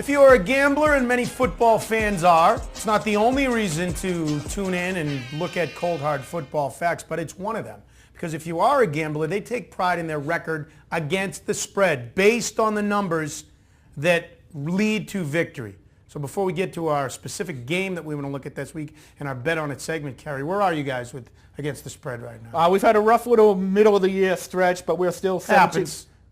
If you are a gambler, and many football fans are, it's not the only reason to tune in and look at cold hard football facts, but it's one of them. Because if you are a gambler, they take pride in their record against the spread based on the numbers that lead to victory. So before we get to our specific game that we want to look at this week and our bet on it segment, Kerry, where are you guys with against the spread right now? We've had a rough little middle of the year stretch, but we're still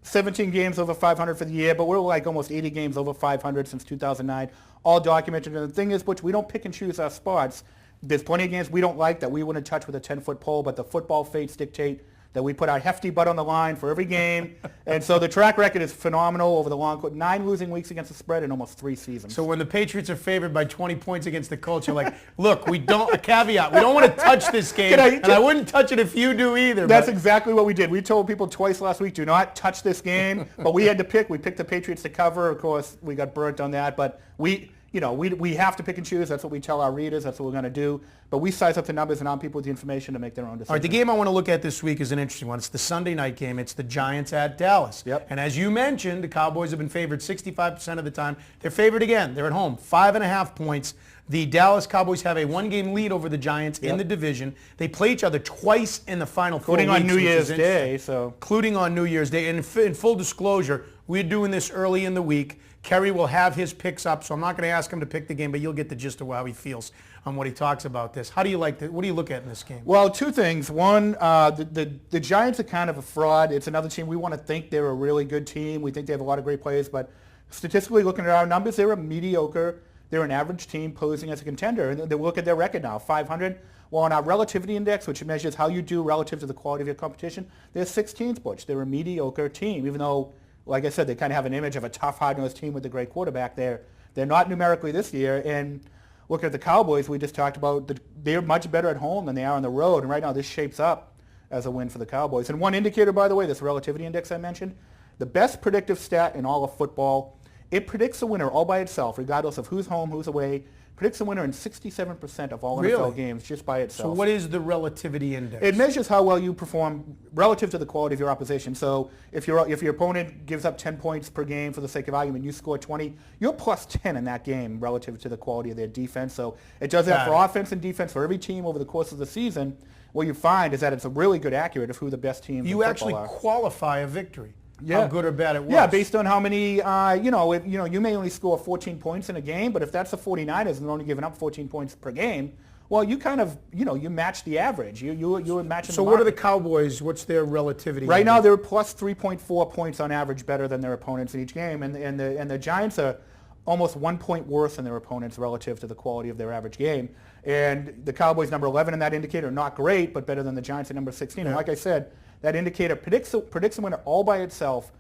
17 games over 500 for the year, but we're like almost 80 games over 500 since 2009, all documented. And the thing is, Butch, we don't pick and choose our spots. There's plenty of games we don't like that we wouldn't touch with a 10-foot pole, but the football fates dictate that we put our hefty butt on the line for every game. And so the track record is phenomenal over the long course. 9 losing weeks against the spread in almost 3 seasons. So when the Patriots are favored by 20 points against the Colts, you're like, look, a caveat, we don't want to touch this game, and I wouldn't touch it if you do either. That's exactly what we did. We told people twice last week, do not touch this game, but we had to pick. We picked the Patriots to cover. Of course, we got burnt on that, but we have to pick and choose. That's what we tell our readers. That's what we're going to do. But we size up the numbers and arm people with the information to make their own decisions. All right, the game I want to look at this week is an interesting one. It's the Sunday night game. It's the Giants at Dallas. Yep. And as you mentioned, the Cowboys have been favored 65% of the time. They're favored again. They're at home, 5.5 points. The Dallas Cowboys have a 1-game lead over the Giants in the division. They play each other twice in the final 4 weeks. Including on New Year's Day. Including on New Year's Day. And in full disclosure, we're doing this early in the week. Kerry will have his picks up, so I'm not going to ask him to pick the game, but you'll get the gist of how he feels on what he talks about this. How do you like what do you look at in this game? Well, 2 things. One, the Giants are kind of a fraud. It's another team we want to think they're a really good team. We think they have a lot of great players, but statistically looking at our numbers, they're an average team posing as a contender. And they look at their record now, 500. Well, on our Relativity Index, which measures how you do relative to the quality of your competition, they're 16th, Butch. They're a mediocre team, even though, like I said, they kind of have an image of a tough, hard-nosed team with a great quarterback. They're not numerically this year. And look at the Cowboys we just talked about. They're much better at home than they are on the road. And right now this shapes up as a win for the Cowboys. And one indicator, by the way, this Relativity Index I mentioned, the best predictive stat in all of football, it predicts a winner all by itself, regardless of who's home, who's away. Predicts a winner in 67% of all NFL games just by itself. So what is the Relativity Index? It measures how well you perform relative to the quality of your opposition. So if your opponent gives up 10 points per game for the sake of argument, you score 20, you're plus 10 in that game relative to the quality of their defense. So it does that for offense and defense for every team over the course of the season. What you find is that it's a really good accurate of who the best teams in football are. You actually qualify a victory. How good or bad it was. Yeah, based on how many, you may only score 14 points in a game, but if that's the 49ers and they're only giving up 14 points per game, well, you kind of, you match the average. You're matching So what are the Cowboys? What's their relativity? Right now, they're plus 3.4 points on average better than their opponents in each game, and the Giants are almost 1 point worse than their opponents relative to the quality of their average game. And the Cowboys, number 11 in that indicator, not great, but better than the Giants at number 16. And like I said, that indicator predicts a winner all by itself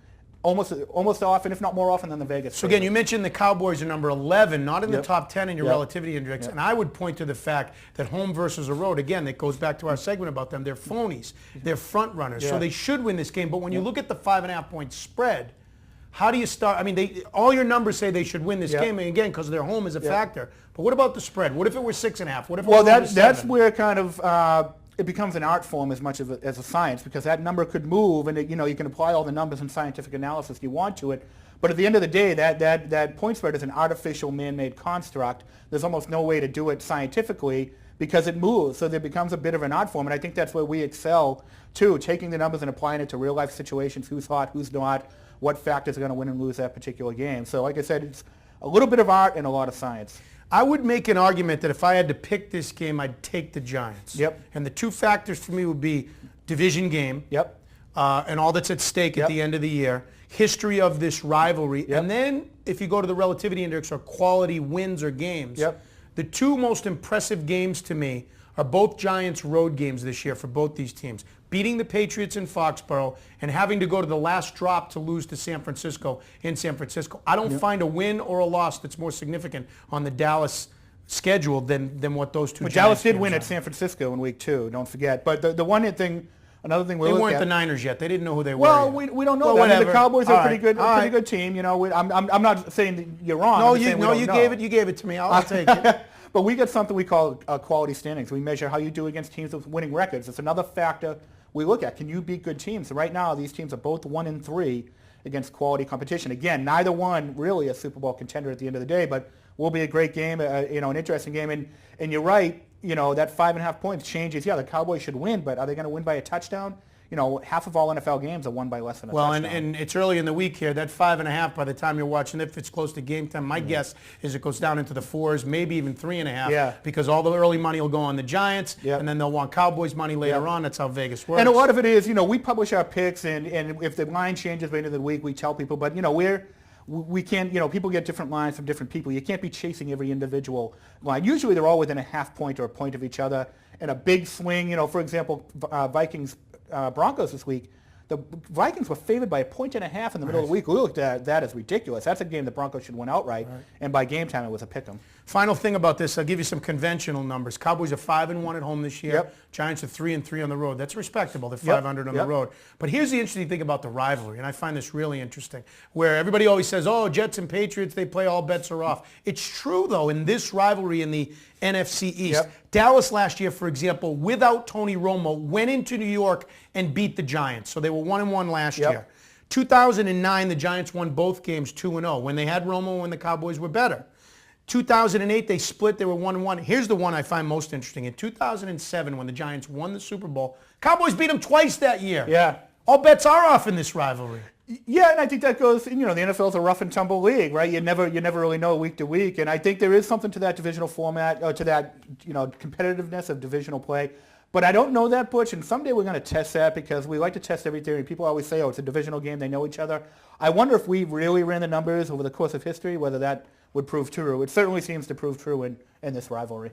almost often, if not more often, than the Vegas. So again, you mentioned the Cowboys are number 11, not in the top 10 in your Relativity Index. And I would point to the fact that home versus a road, again, that goes back to our segment about them. They're phonies. They're front runners. So they should win this game. But when you look at the 5.5 point spread, how do you start? I mean, all your numbers say they should win this game, and again, because their home is a factor. But what about the spread? What if it were 6.5? What if it was 7? That's where kind of it becomes an art form as much as a science, because that number could move, and you can apply all the numbers and scientific analysis you want to it. But at the end of the day, that point spread is an artificial man-made construct. There's almost no way to do it scientifically because it moves. So there becomes a bit of an art form, and I think that's where we excel too, taking the numbers and applying it to real-life situations, who's hot, who's not, what factors are going to win and lose that particular game. So like I said, it's a little bit of art and a lot of science. I would make an argument that if I had to pick this game, I'd take the Giants. Yep. And the 2 factors for me would be division game. Yep. And all that's at stake at the end of the year. History of this rivalry. Yep. And then if you go to the Relativity Index or quality wins or games, the 2 most impressive games to me are both Giants road games this year for both these teams. Beating the Patriots in Foxborough and having to go to the last drop to lose to San Francisco in San Francisco. I don't find a win or a loss that's more significant on the Dallas schedule than what those 2 But Giants Dallas did games win are. at San Francisco in week 2, don't forget. But the one thing, another thing they weren't the Niners yet. They didn't know who they were. Well, we don't know that. I mean, the Cowboys are a pretty good team. I'm not saying that you're wrong. No, you gave it to me. I'll take it. But we got something we call quality standings. We measure how you do against teams with winning records. It's another factor we look at. Can you beat good teams? So right now, these teams are both 1-3 against quality competition. Again, neither one really a Super Bowl contender at the end of the day, but will be a great game, an interesting game. And you're right, that 5.5 points changes. Yeah, the Cowboys should win, but are they going to win by a touchdown? Half of all NFL games are won by less than a touchdown. Well, and it's early in the week here. That 5.5, by the time you're watching, if it's close to game time, my guess is it goes down into the 4s, maybe even 3.5, because all the early money will go on the Giants, and then they'll want Cowboys money later on. That's how Vegas works. And a lot of it is, we publish our picks, and if the line changes by the end of the week, we tell people, but, we can't, people get different lines from different people. You can't be chasing every individual line. Usually they're all within a half point or a point of each other. And a big swing, for example, Vikings Broncos this week, the Vikings were favored by 1.5 points in the middle of the week. We looked at that as ridiculous. That's a game the Broncos should win outright, and by game time it was a pick 'em. Final thing about this, I'll give you some conventional numbers. Cowboys are 5-1 at home this year. Giants are 3-3 on the road. That's respectable. They're 500 on the road. But here's the interesting thing about the rivalry, and I find this really interesting, where everybody always says, oh, Jets and Patriots, they play, all bets are off. It's true, though, in this rivalry in the NFC East. Dallas last year, for example, without Tony Romo, went into New York and beat the Giants. So they were 1-1 last year. 2009, the Giants won both games 2-0. When they had Romo and the Cowboys were better. 2008, they split. They were 1-1. Here's the one I find most interesting. In 2007, when the Giants won the Super Bowl, Cowboys beat them twice that year. All bets are off in this rivalry. Yeah, and I think that goes, the NFL is a rough and tumble league, right? You never really know week to week. And I think there is something to that divisional format, to that, competitiveness of divisional play. But I don't know that, Butch, and someday we're going to test that because we like to test every theory. People always say, oh, it's a divisional game. They know each other. I wonder if we really ran the numbers over the course of history, whether that would prove true. It certainly seems to prove true in this rivalry.